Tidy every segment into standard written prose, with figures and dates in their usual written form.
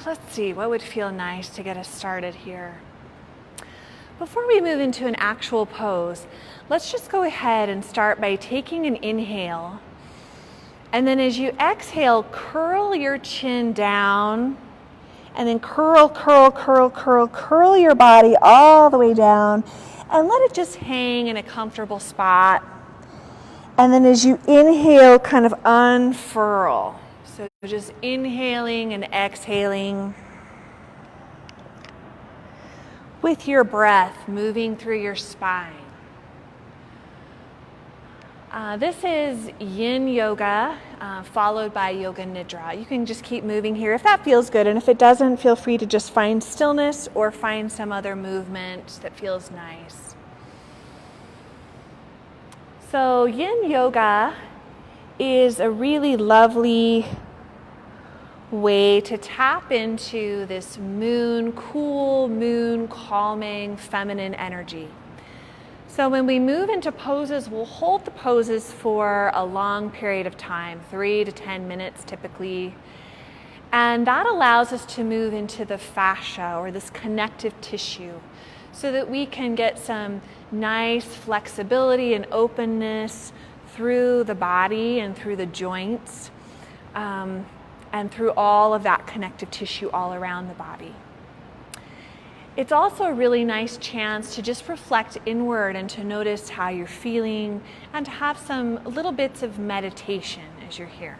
let's see, what would feel nice to get us started here? Before we move into an actual pose, let's just go ahead and start by taking an inhale. And then as you exhale, curl your chin down, and then curl your body all the way down, and let it just hang in a comfortable spot. And then as you inhale, kind of unfurl. So just inhaling and exhaling with your breath moving through your spine. This is yin yoga, followed by yoga nidra. You can just keep moving here if that feels good, and if it doesn't, feel free to just find stillness or find some other movement that feels nice. So yin yoga is a really lovely way to tap into this cool moon, calming, feminine energy. So when we move into poses, we'll hold the poses for a long period of time, 3 to 10 minutes typically. And that allows us to move into the fascia, or this connective tissue, so that we can get some nice flexibility and openness through the body and through the joints, and through all of that connective tissue all around the body. It's also a really nice chance to just reflect inward and to notice how you're feeling, and to have some little bits of meditation as you're here.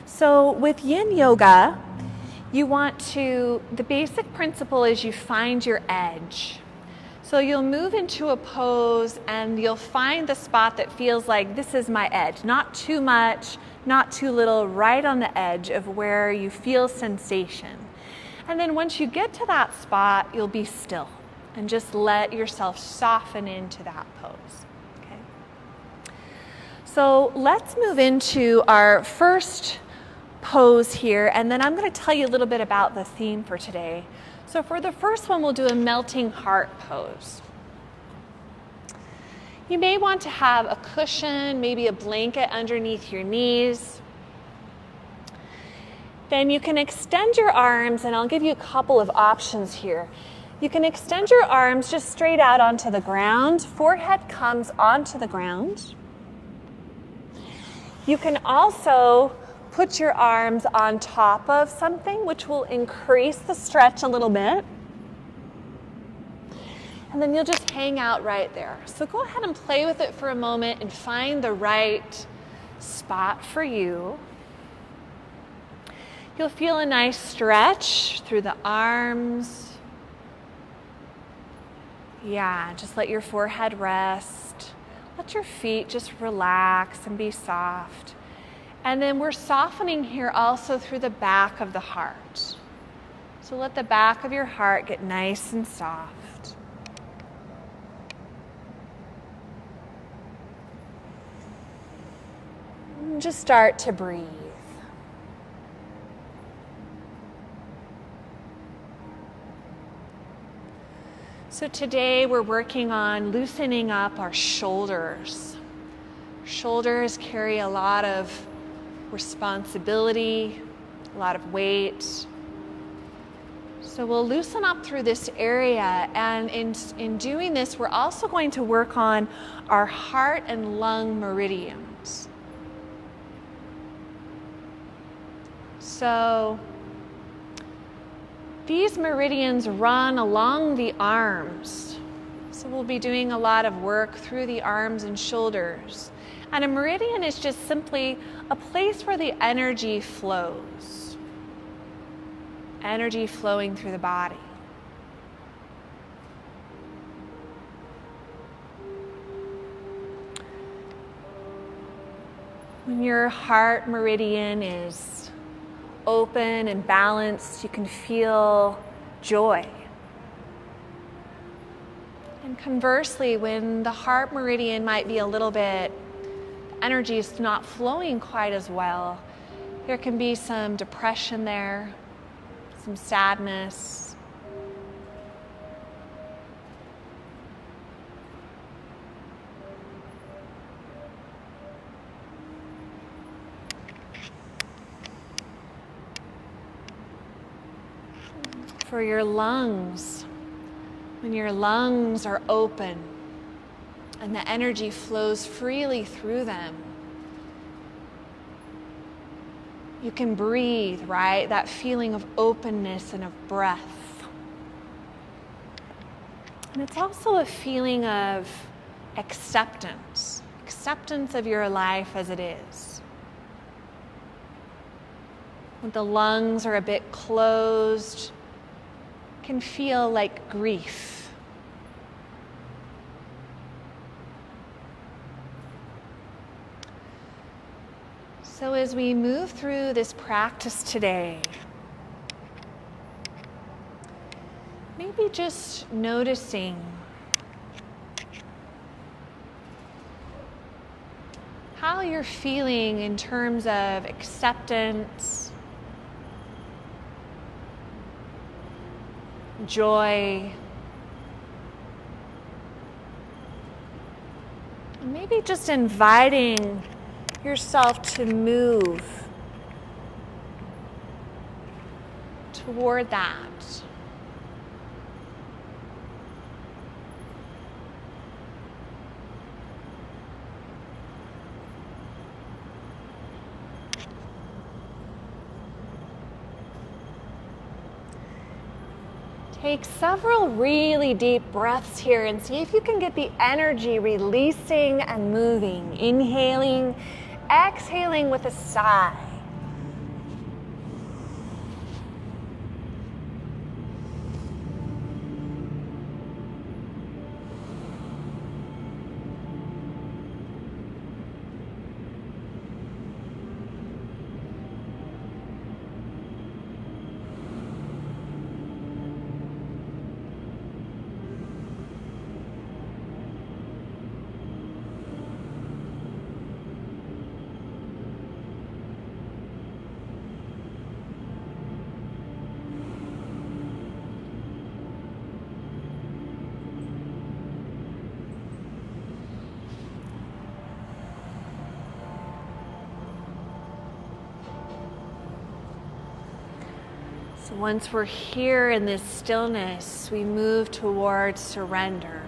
So with yin yoga, the basic principle is you find your edge. So you'll move into a pose and you'll find the spot that feels like this is my edge. Not too much, not too little, right on the edge of where you feel sensation. And then once you get to that spot, you'll be still and just let yourself soften into that pose. Okay? So let's move into our first pose here, and then I'm going to tell you a little bit about the theme for today. So for the first one, we'll do a melting heart pose. You may want to have a cushion, maybe a blanket underneath your knees. Then you can extend your arms, and I'll give you a couple of options here. You can extend your arms just straight out onto the ground. Forehead comes onto the ground. You can also put your arms on top of something, which will increase the stretch a little bit. And then you'll just hang out right there. So go ahead and play with it for a moment and find the right spot for you. You'll feel a nice stretch through the arms. Yeah, just let your forehead rest. Let your feet just relax and be soft. And then we're softening here also through the back of the heart. So let the back of your heart get nice and soft. And just start to breathe. So today we're working on loosening up our shoulders. Shoulders carry a lot of responsibility, a lot of weight. So we'll loosen up through this area, and in doing this, we're also going to work on our heart and lung meridians. So these meridians run along the arms. So we'll be doing a lot of work through the arms and shoulders. And a meridian is just simply a place where the energy flows. Energy flowing through the body. When your heart meridian is open and balanced, you can feel joy. And conversely, when the heart meridian might be a little bit, energy is not flowing quite as well, there can be some depression there, some sadness. for your lungs. When your lungs are open and the energy flows freely through them, you can breathe, right? That feeling of openness and of breath. And it's also a feeling of acceptance of your life as it is. When the lungs are a bit closed, it can feel like grief. So as we move through this practice today, maybe just noticing how you're feeling in terms of acceptance, joy, and maybe just inviting yourself to move toward that. Take several really deep breaths here and see if you can get the energy releasing and moving. Inhaling, exhaling with a sigh. So once we're here in this stillness, we move towards surrender.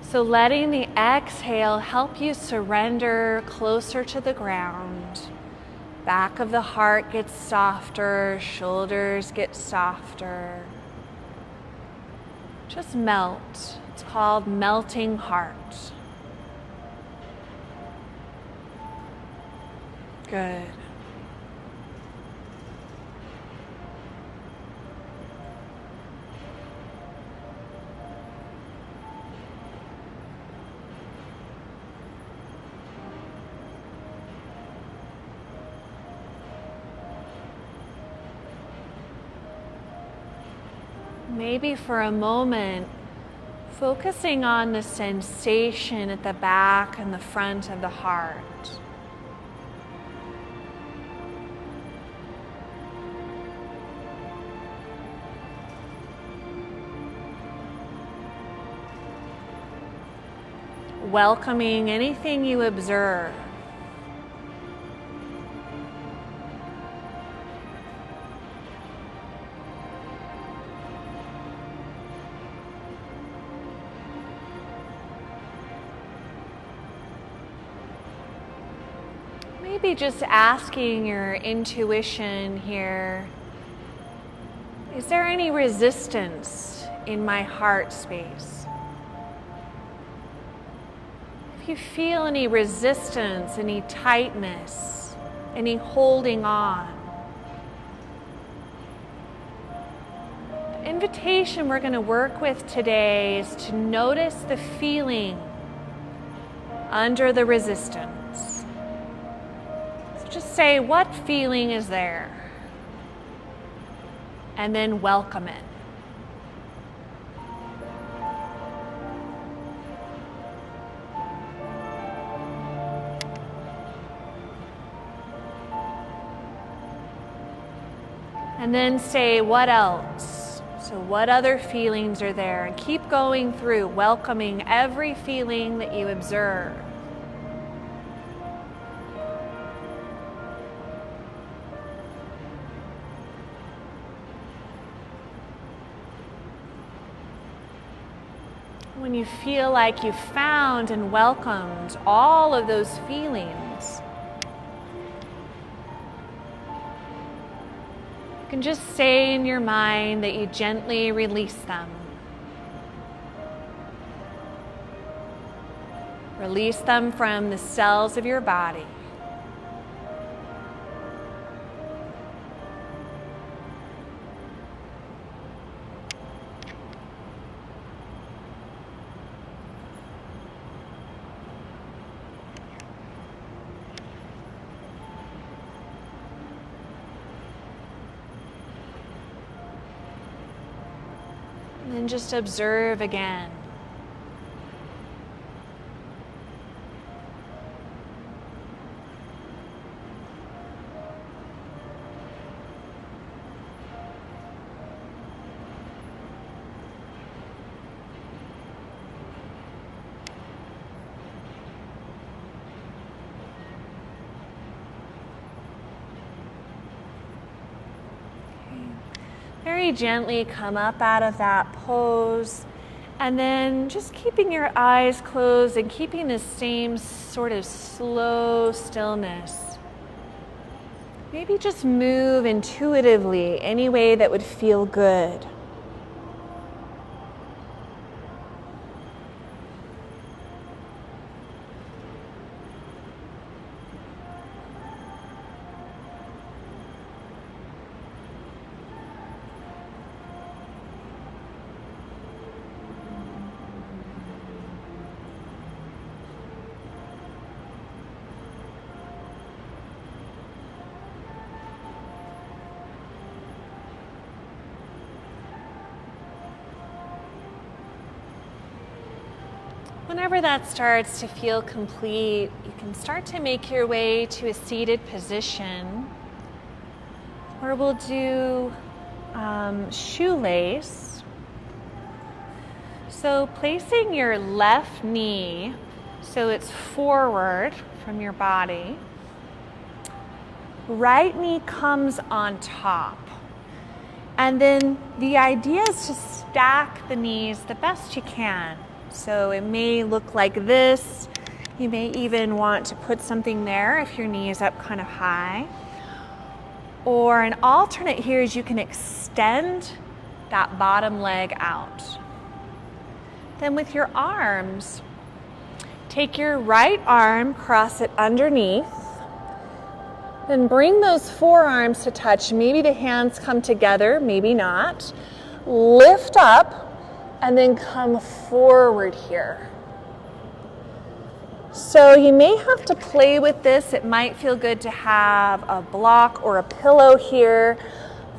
So letting the exhale help you surrender closer to the ground. Back of the heart gets softer, shoulders get softer. Just melt. It's called melting heart. Good. Maybe for a moment, focusing on the sensation at the back and the front of the heart. Welcoming anything you observe. Maybe just asking your intuition here, is there any resistance in my heart space? If you feel any resistance, any tightness, any holding on, the invitation we're going to work with today is to notice the feeling under the resistance. Just say, what feeling is there? And then welcome it. And then say, what else? So what other feelings are there? And keep going through, welcoming every feeling that you observe. When you feel like you've found and welcomed all of those feelings, you can just say in your mind that you gently release them. Release them from the cells of your body. And then just observe again. Very gently come up out of that pose, and then just keeping your eyes closed and keeping the same sort of slow stillness. Maybe just move intuitively any way that would feel good. Whenever that starts to feel complete, you can start to make your way to a seated position where we'll do shoelace. So placing your left knee so it's forward from your body, right knee comes on top. And then the idea is to stack the knees the best you can. So it may look like this. You may even want to put something there if your knee is up kind of high. Or an alternate here is you can extend that bottom leg out. Then with your arms, take your right arm, cross it underneath. Then bring those forearms to touch. Maybe the hands come together, maybe not. Lift up. And then come forward here. So you may have to play with this. It might feel good to have a block or a pillow here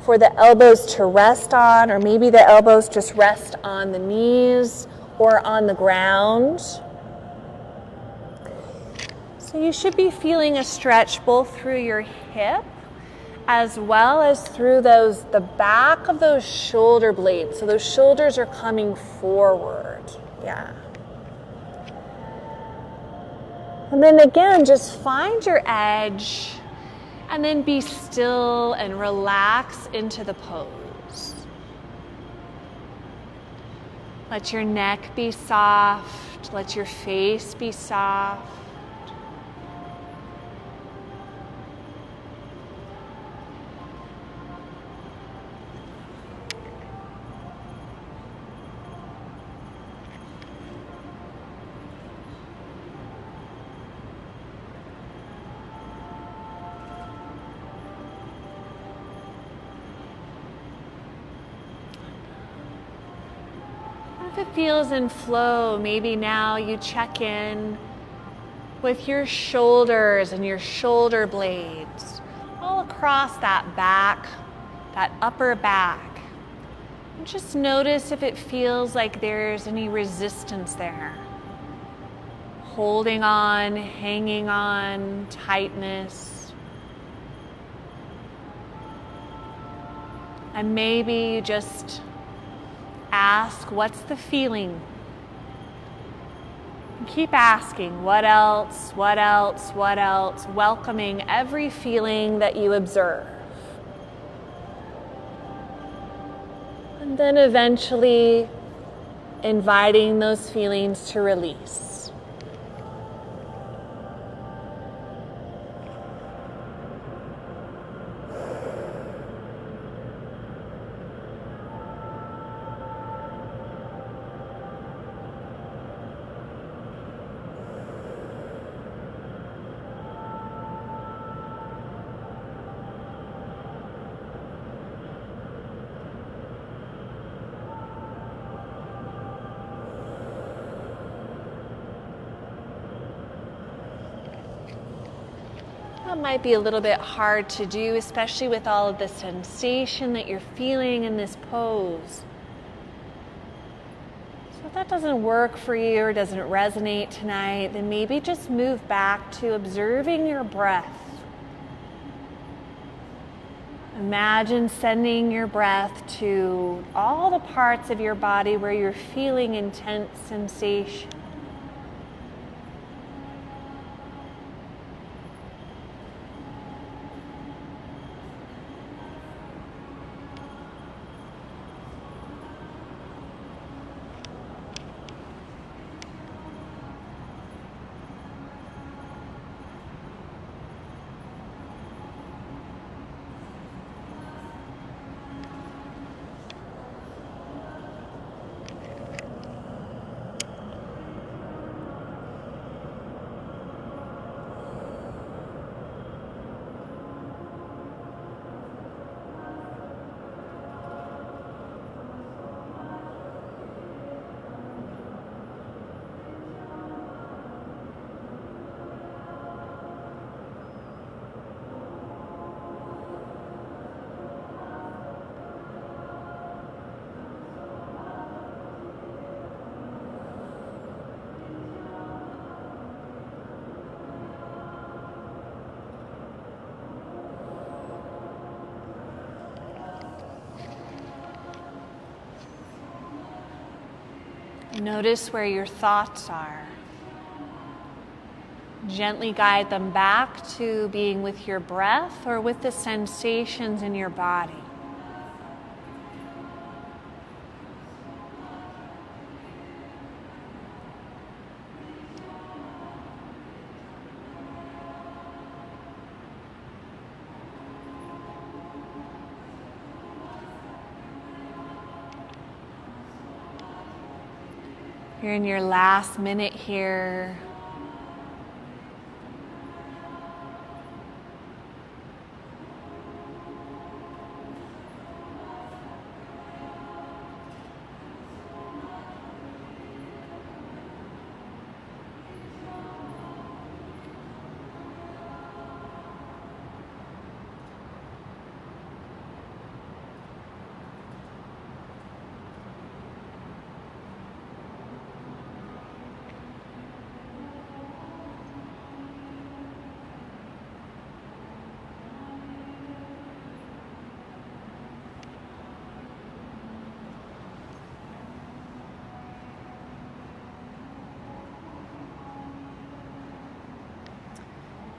for the elbows to rest on, or maybe the elbows just rest on the knees or on the ground. So you should be feeling a stretch both through your hip as well as through the back of those shoulder blades. So those shoulders are coming forward. Yeah. And then again, just find your edge and then be still and relax into the pose. Let your neck be soft. Let your face be soft. If it feels in flow, maybe now you check in with your shoulders and your shoulder blades all across that back, that upper back. And just notice if it feels like there's any resistance there. Holding on, hanging on, tightness. And maybe you just ask, what's the feeling? And keep asking, what else, what else, what else, welcoming every feeling that you observe. And then eventually inviting those feelings to release. That might be a little bit hard to do, especially with all of the sensation that you're feeling in this pose. So if that doesn't work for you or doesn't resonate tonight, then maybe just move back to observing your breath. Imagine sending your breath to all the parts of your body where you're feeling intense sensation. Notice where your thoughts are. Gently guide them back to being with your breath or with the sensations in your body. You're in your last minute here.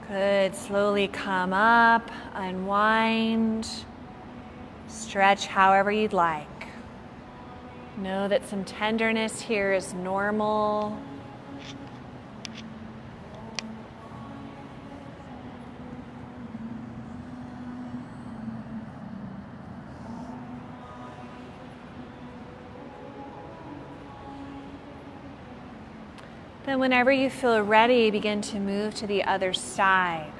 Good. Slowly come up, unwind, stretch however you'd like. Know that some tenderness here is normal. Then whenever you feel ready, begin to move to the other side.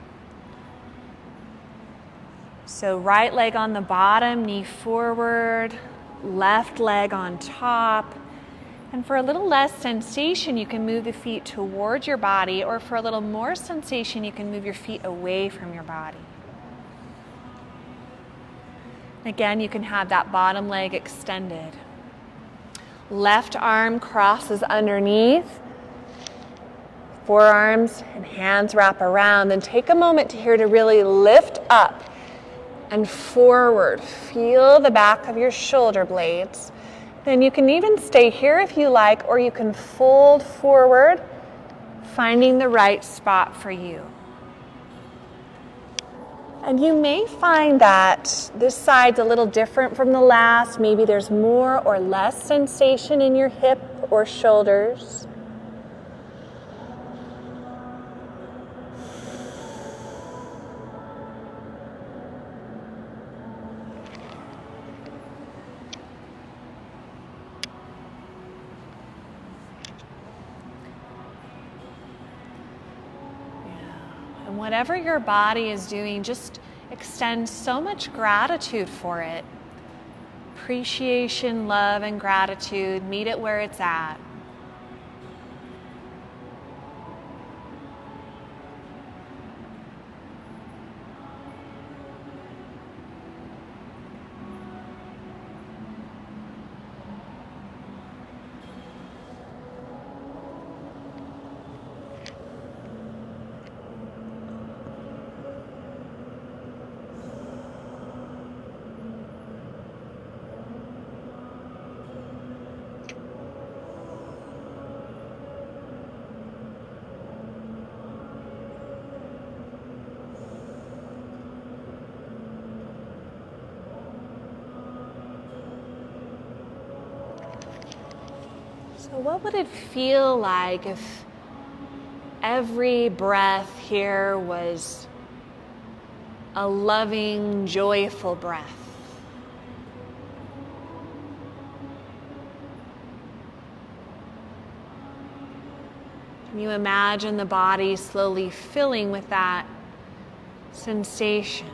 So right leg on the bottom, knee forward, left leg on top. And for a little less sensation, you can move the feet towards your body, or for a little more sensation, you can move your feet away from your body. Again, you can have that bottom leg extended. Left arm crosses underneath. Forearms and hands wrap around. Then take a moment to really lift up and forward. Feel the back of your shoulder blades. Then you can even stay here if you like, or you can fold forward, finding the right spot for you. And you may find that this side's a little different from the last. Maybe there's more or less sensation in your hip or shoulders. And whatever your body is doing, just extend so much gratitude for it. Appreciation, love, and gratitude. Meet it where it's at. So what would it feel like if every breath here was a loving, joyful breath? Can you imagine the body slowly filling with that sensation?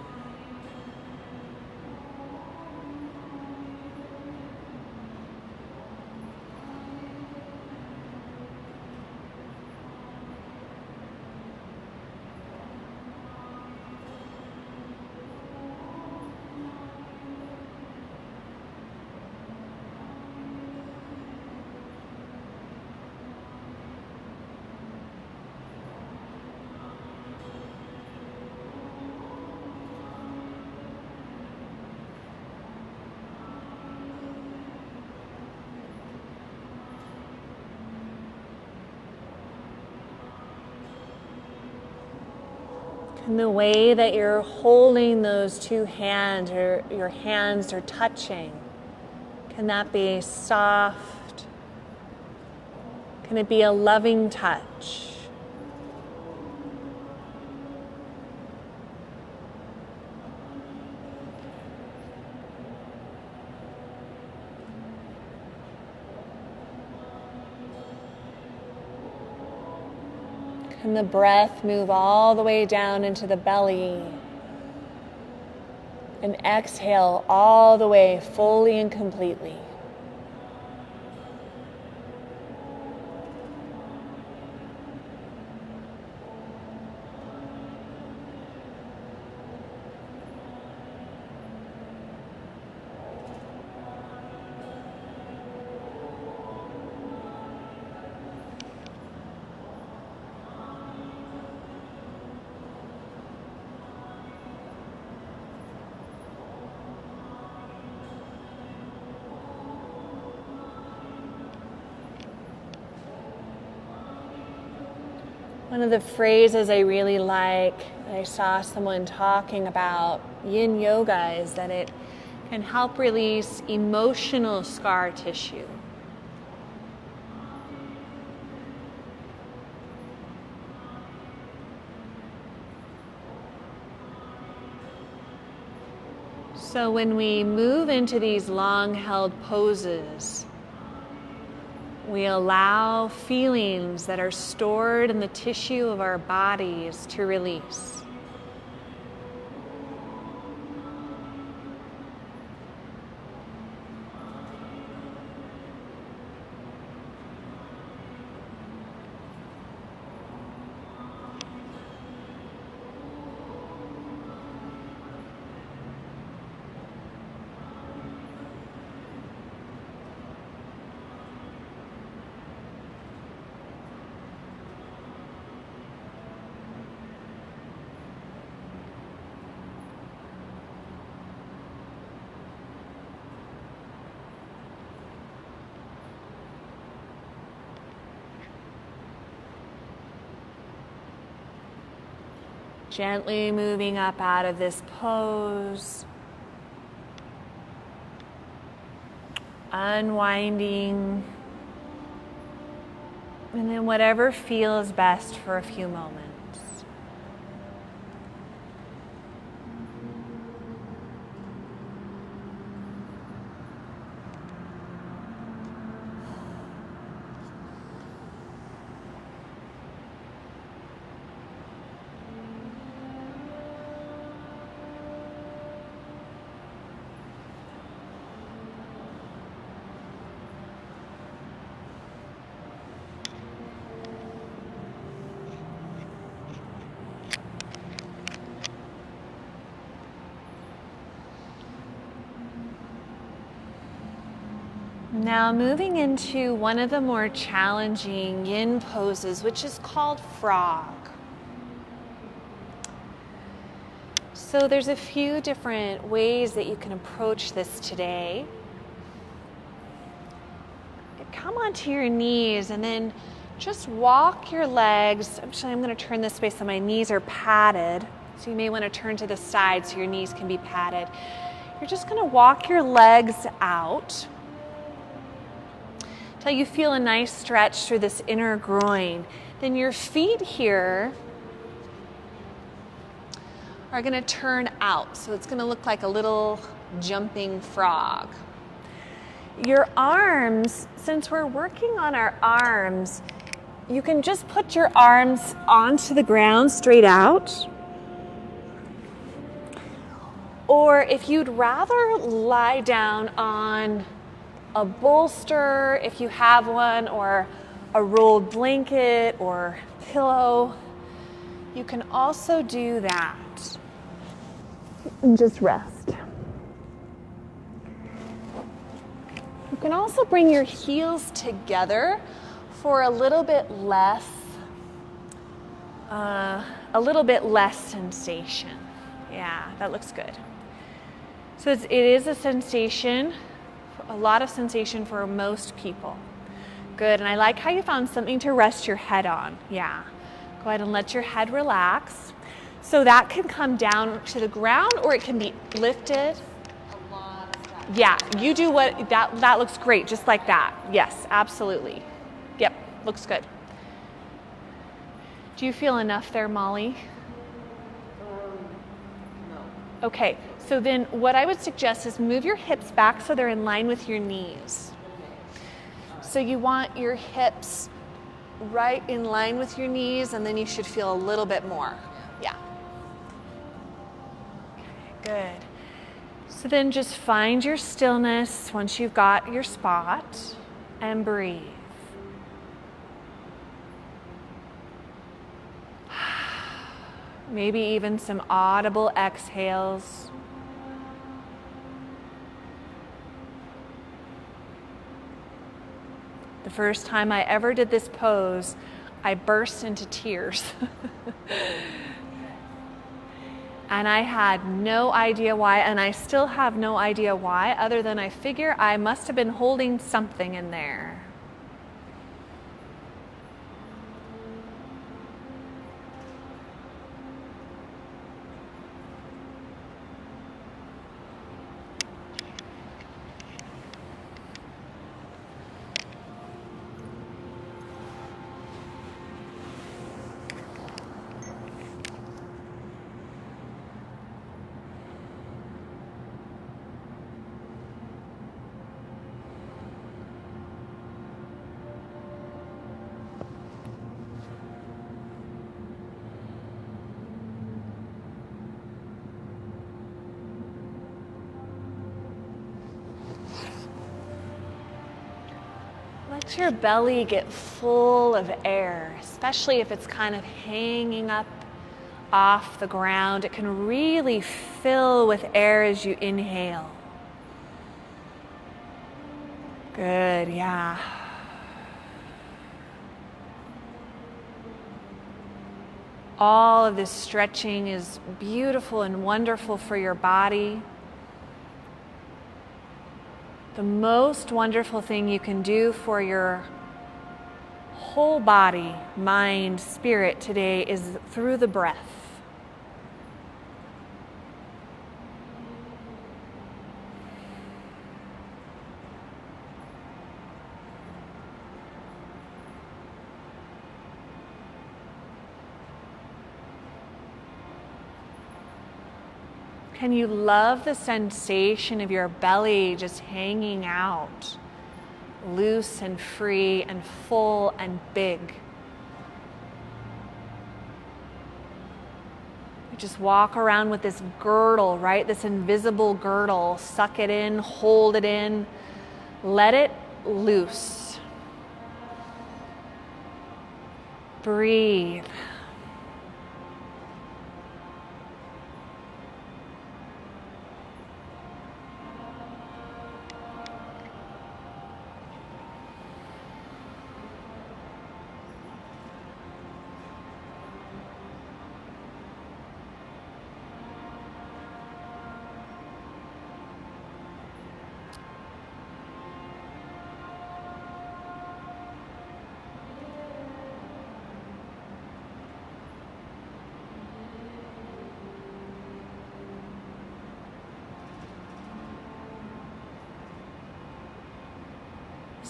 And the way that you're holding those two hands, or your hands are touching, can that be soft? Can it be a loving touch? Can the breath move all the way down into the belly and exhale all the way fully and completely? One of the phrases I really like, I saw someone talking about yin yoga, is that it can help release emotional scar tissue. So when we move into these long-held poses, we allow feelings that are stored in the tissue of our bodies to release. Gently moving up out of this pose. Unwinding. And then whatever feels best for a few moments. Now moving into one of the more challenging yin poses, which is called frog. So there's a few different ways that you can approach this today. Come onto your knees and then just walk your legs. Actually, I'm going to turn this way so my knees are padded. So you may want to turn to the side so your knees can be padded. You're just going to walk your legs out till you feel a nice stretch through this inner groin. Then your feet here are going to turn out. So it's going to look like a little jumping frog. Your arms, since we're working on our arms, you can just put your arms onto the ground straight out. Or if you'd rather lie down on a bolster, if you have one, or a rolled blanket or pillow, you can also do that. And just rest. You can also bring your heels together for a little bit less sensation. Yeah, that looks good. So it is a sensation, a lot of sensation for most people. Good, and I like how you found something to rest your head on. Yeah, go ahead and let your head relax. So that can come down to the ground or it can be lifted. Yeah, you do what, that looks great, just like that. Yes, absolutely. Yep, looks good. Do you feel enough there, Molly? No. Okay, so then what I would suggest is move your hips back so they're in line with your knees. So you want your hips right in line with your knees, and then you should feel a little bit more. Yeah. Okay, good. So then just find your stillness once you've got your spot and breathe. Maybe even some audible exhales. The first time I ever did this pose, I burst into tears. And I had no idea why, and I still have no idea why, other than I figure I must have been holding something in there. Let your belly get full of air, especially if it's kind of hanging up off the ground. It can really fill with air as you inhale. Good, yeah. All of this stretching is beautiful and wonderful for your body. The most wonderful thing you can do for your whole body, mind, spirit today is through the breath. Can you love the sensation of your belly just hanging out, loose and free and full and big? You just walk around with this girdle, right? This invisible girdle. Suck it in, hold it in, let it loose. Breathe.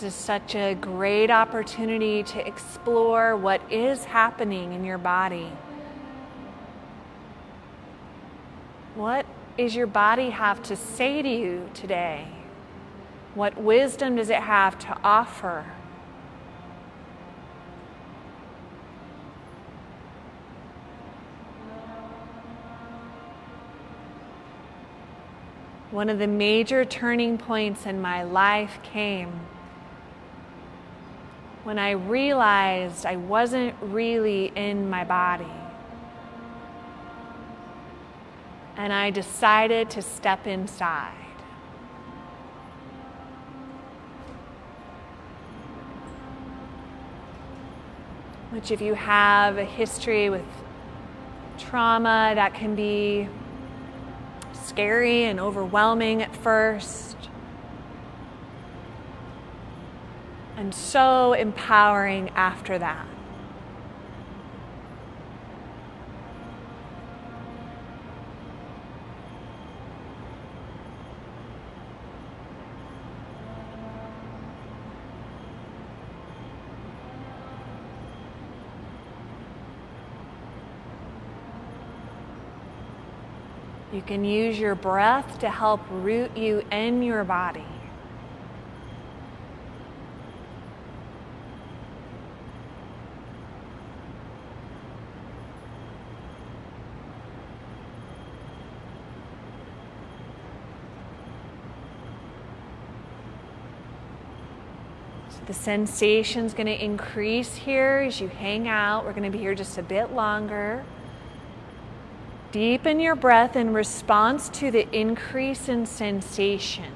This is such a great opportunity to explore what is happening in your body. What does your body have to say to you today? What wisdom does it have to offer? One of the major turning points in my life came when I realized I wasn't really in my body. And I decided to step inside. Which, if you have a history with trauma, that can be scary and overwhelming at first. And so empowering after that. You can use your breath to help root you in your body. The sensation's going to increase here as you hang out. We're going to be here just a bit longer. Deepen your breath in response to the increase in sensation.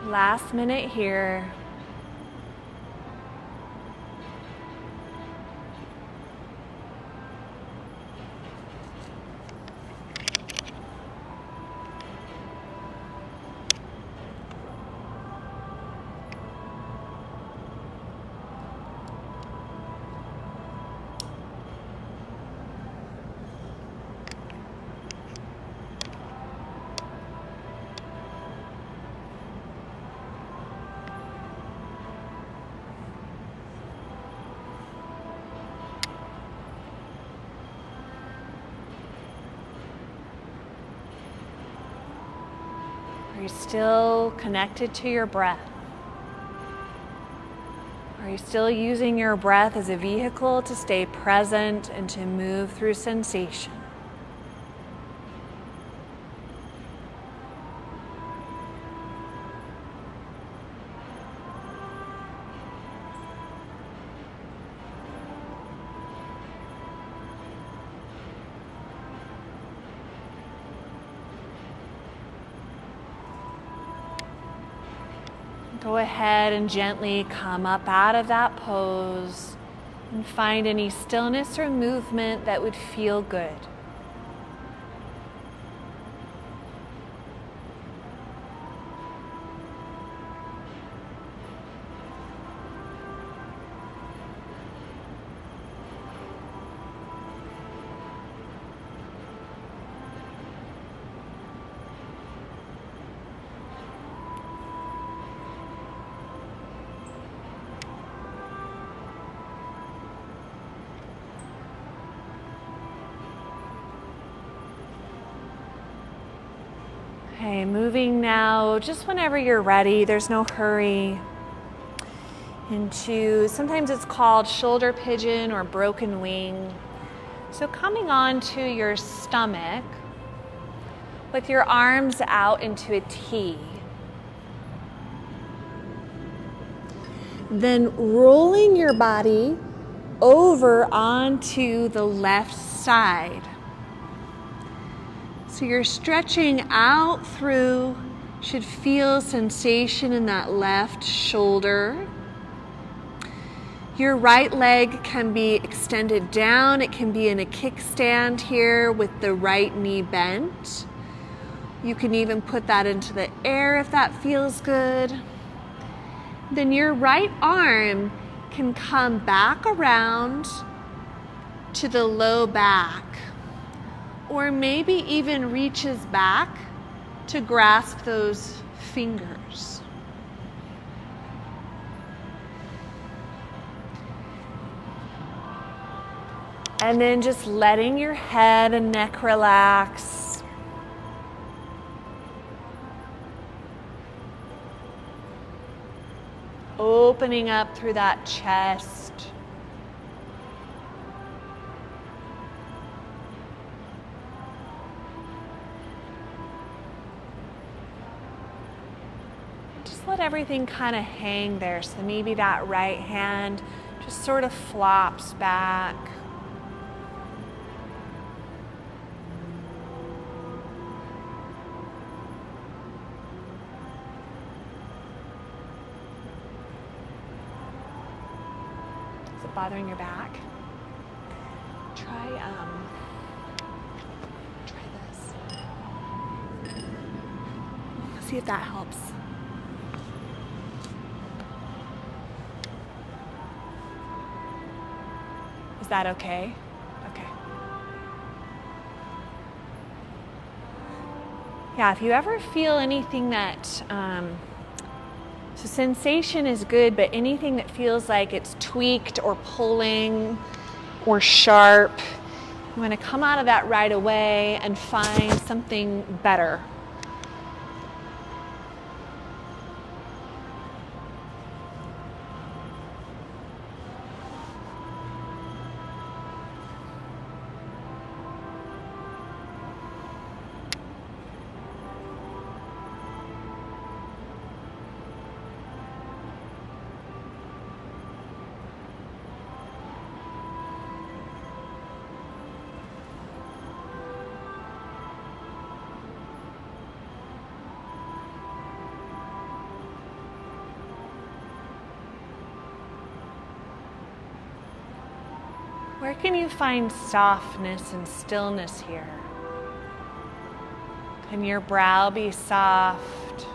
Last minute here. Are you still connected to your breath? Are you still using your breath as a vehicle to stay present and to move through sensation? Go ahead and gently come up out of that pose and find any stillness or movement that would feel good. Okay, moving now, just whenever you're ready, there's no hurry, into, sometimes it's called shoulder pigeon or broken wing. So coming onto your stomach with your arms out into a T. Then rolling your body over onto the left side. So you're stretching out through, should feel sensation in that left shoulder. Your right leg can be extended down. It can be in a kickstand here with the right knee bent. You can even put that into the air if that feels good. Then your right arm can come back around to the low back, or maybe even reaches back to grasp those fingers. And then just letting your head and neck relax. Opening up through that chest. Let everything kind of hang there. So maybe that right hand just sort of flops back. Is it bothering your back? Try this. See if that helps. Is that okay? Okay. Yeah, if you ever feel anything that, so sensation is good, but anything that feels like it's tweaked or pulling or sharp, you want to come out of that right away and find something better. Where can you find softness and stillness here? Can your brow be soft?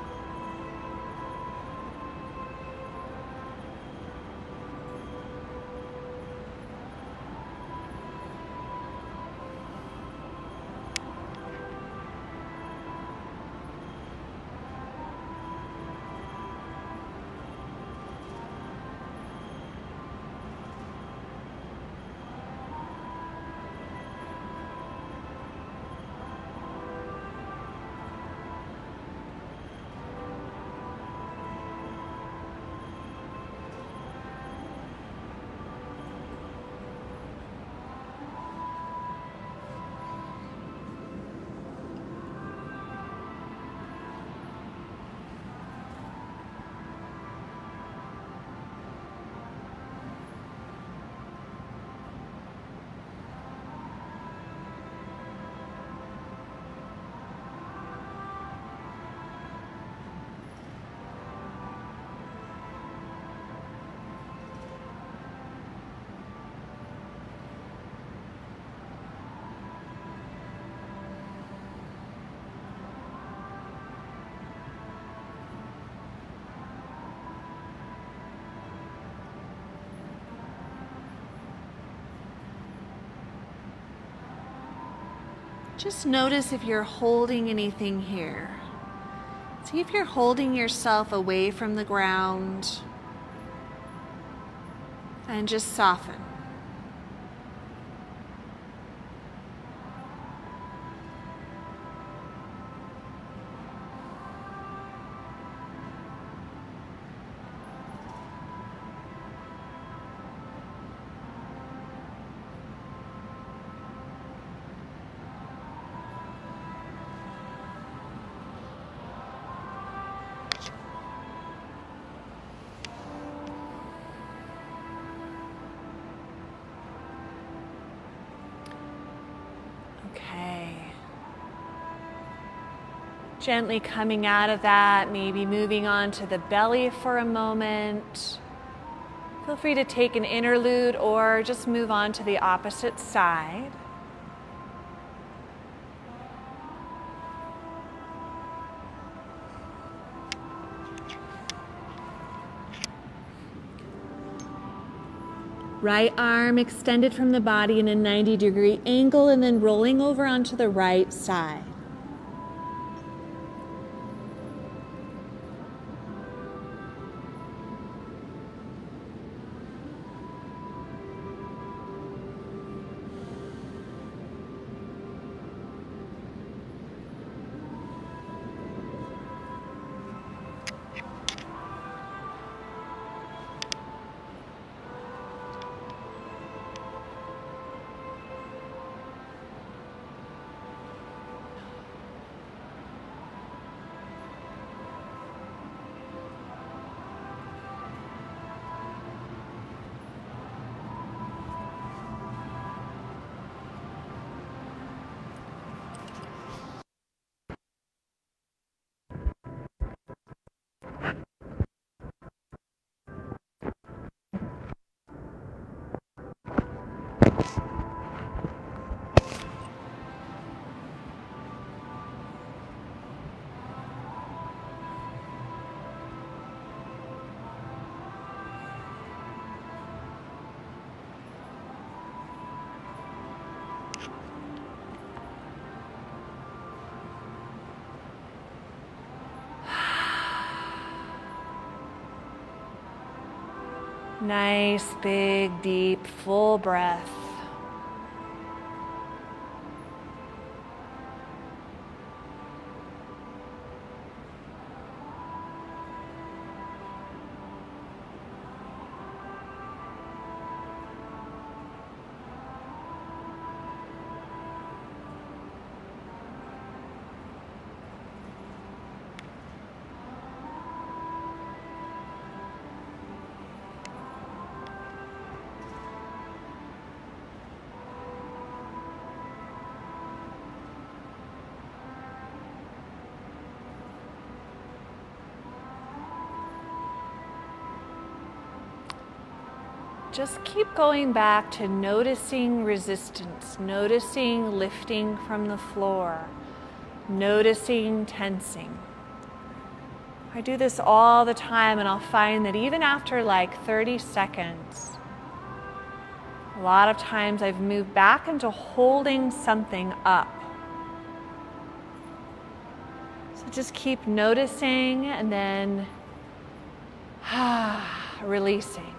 Just notice if you're holding anything here. See if you're holding yourself away from the ground, and just soften. Okay. Gently coming out of that, maybe moving on to the belly for a moment. Feel free to take an interlude or just move on to the opposite side. Right arm extended from the body in a 90-degree angle and then rolling over onto the right side. Nice, big, deep, full breath. Just keep going back to noticing resistance, noticing lifting from the floor, noticing tensing. I do this all the time, and I'll find that even after like 30 seconds, a lot of times I've moved back into holding something up. So just keep noticing and then releasing.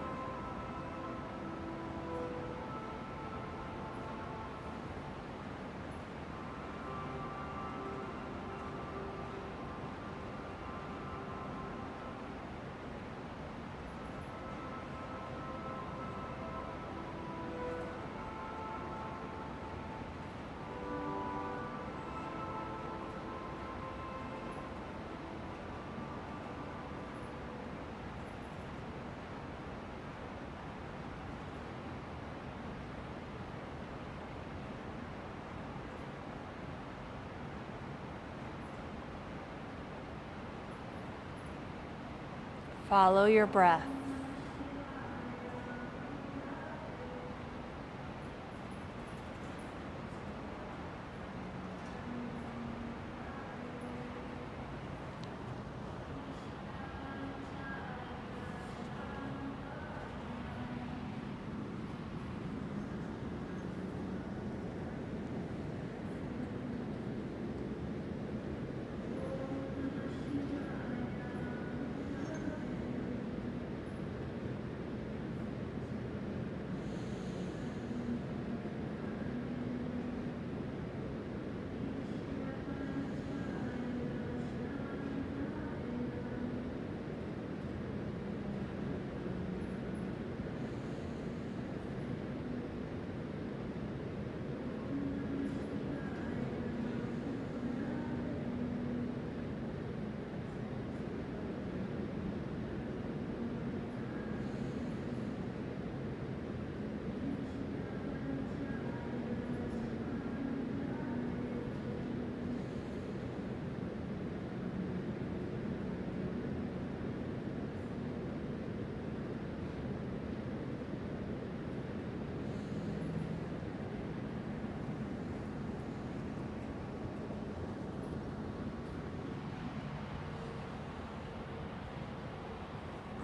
Follow your breath.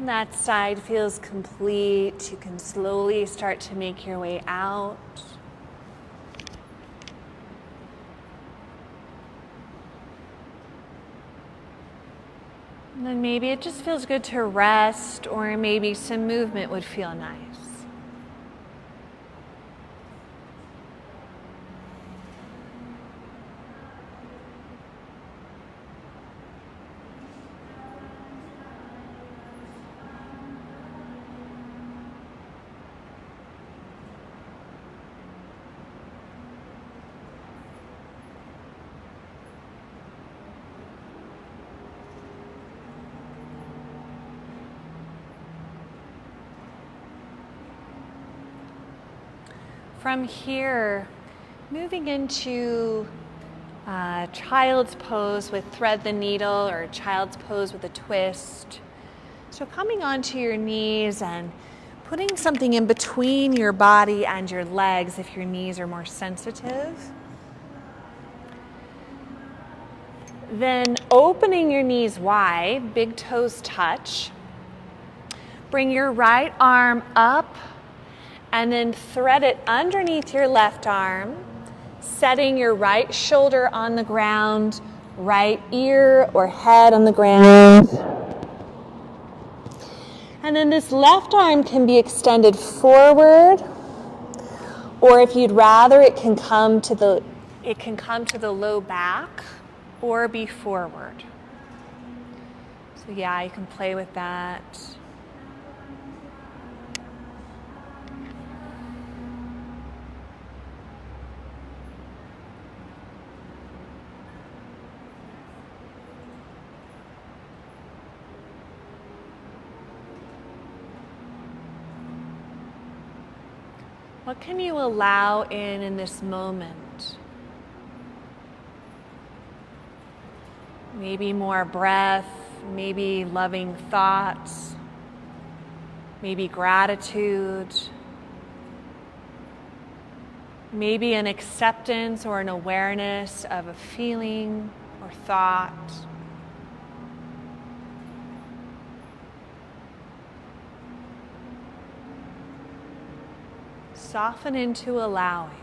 And that side feels complete. You can slowly start to make your way out. And then maybe it just feels good to rest, or maybe some movement would feel nice. From here, moving into child's pose with thread the needle, or child's pose with a twist. So coming onto your knees and putting something in between your body and your legs if your knees are more sensitive. Then opening your knees wide, big toes touch. Bring your right arm up and then thread it underneath your left arm, setting your right shoulder on the ground, right ear or head on the ground. And then this left arm can be extended forward, or if you'd rather, it can come to the low back or be forward. So yeah, you can play with that. What can you allow in this moment? Maybe more breath, maybe loving thoughts, maybe gratitude, maybe an acceptance or an awareness of a feeling or thought. Soften into allowing.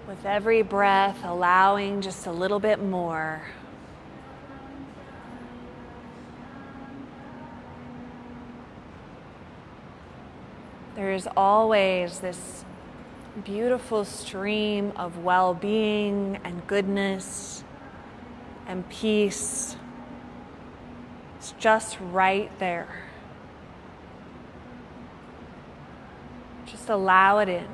With every breath, allowing just a little bit more. There is always this beautiful stream of well-being and goodness and peace. It's just right there. Just allow it in.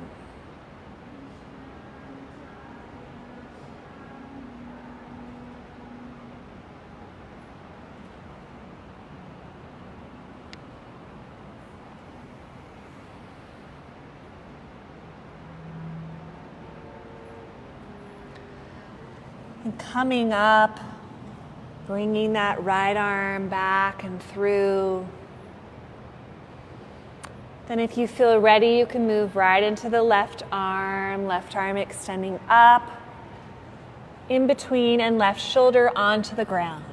And coming up, bringing that right arm back and through. Then if you feel ready, you can move right into the left arm extending up, in between, and left shoulder onto the ground.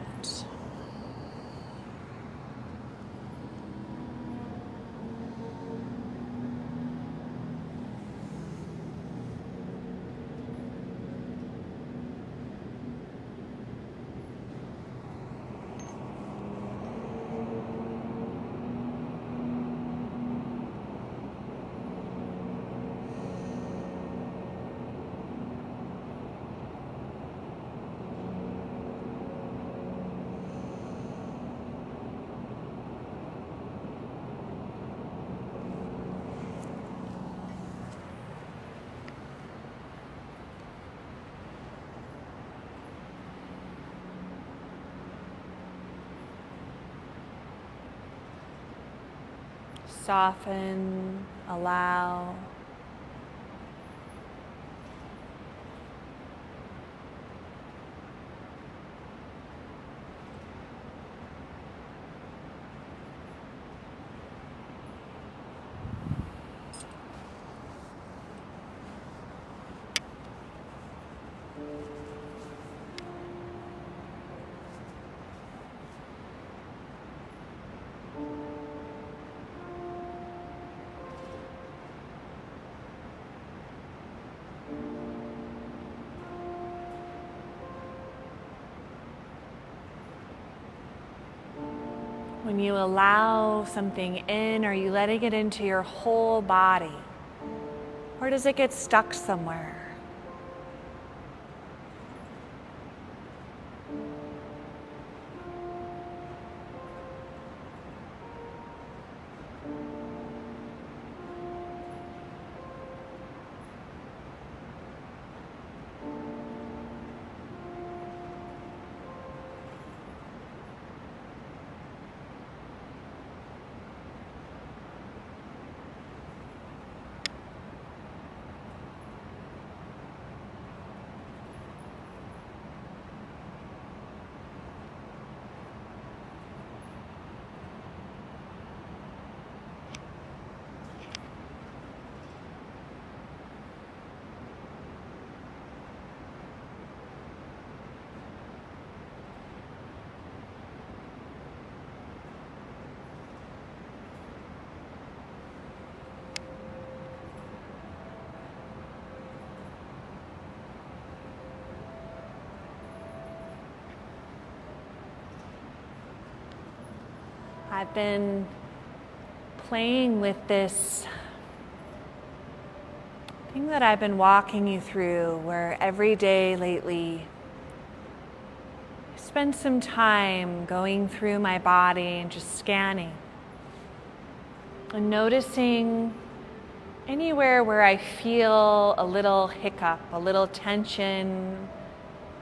Soften, allow. When you allow something in, are you letting it into your whole body? Or does it get stuck somewhere? I've been playing with this thing that I've been walking you through, where every day lately I spend some time going through my body and just scanning and noticing anywhere where I feel a little hiccup, a little tension,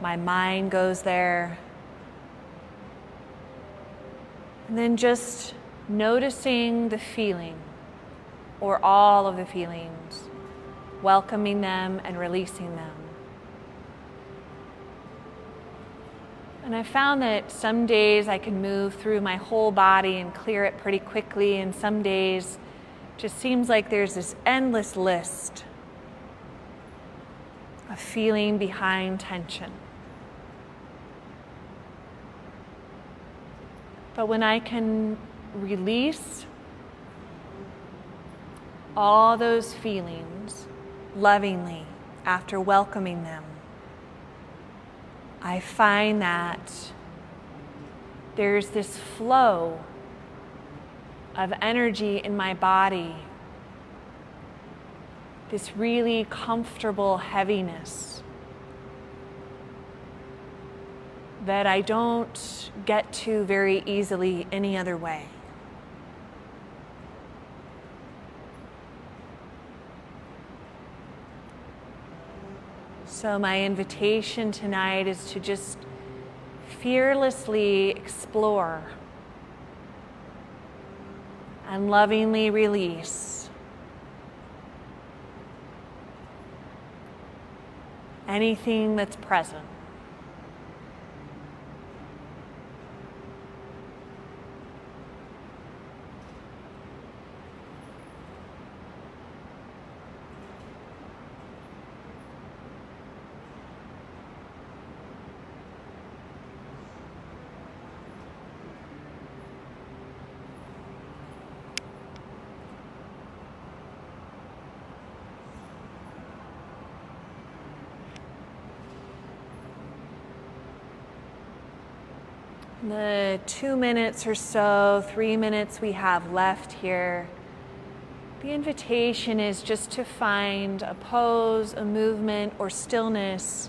my mind goes there. And then just noticing the feeling, or all of the feelings, welcoming them and releasing them. And I found that some days I can move through my whole body and clear it pretty quickly, and some days it just seems like there's this endless list of feeling behind tension. But when I can release all those feelings lovingly after welcoming them, I find that there's this flow of energy in my body, this really comfortable heaviness that I don't get to very easily any other way. So my invitation tonight is to just fearlessly explore and lovingly release anything that's present. The 2 minutes or so, 3 minutes we have left here, the invitation is just to find a pose, a movement, or stillness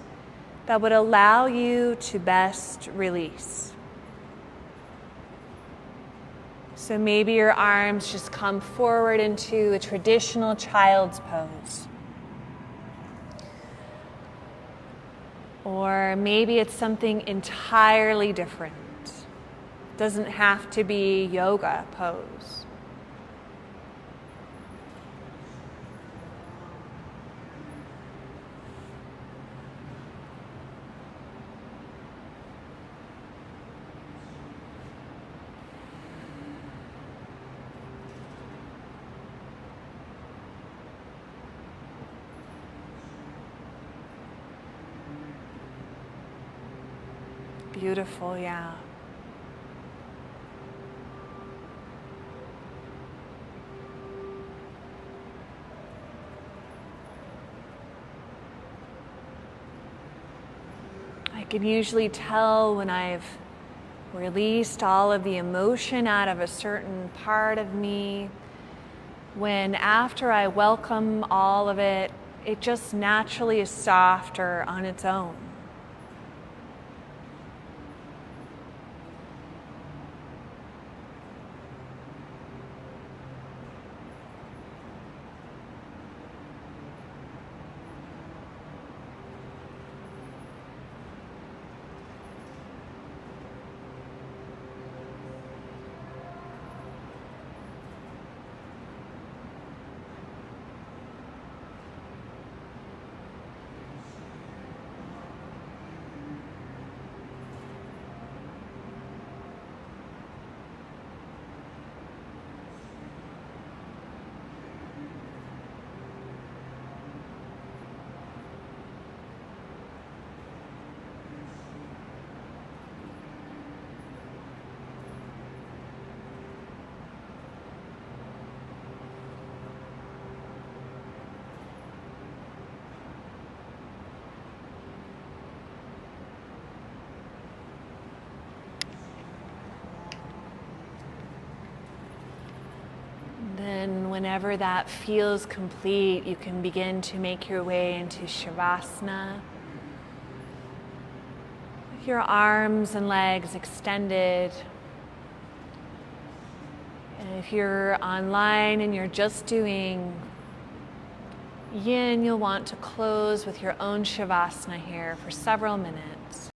that would allow you to best release. So maybe your arms just come forward into a traditional child's pose. Or maybe it's something entirely different. Doesn't have to be yoga pose. Beautiful, yeah. I can usually tell when I've released all of the emotion out of a certain part of me, when after I welcome all of it, it just naturally is softer on its own. Then whenever that feels complete, you can begin to make your way into Shavasana. With your arms and legs extended. And if you're online and you're just doing Yin, you'll want to close with your own Shavasana here for several minutes.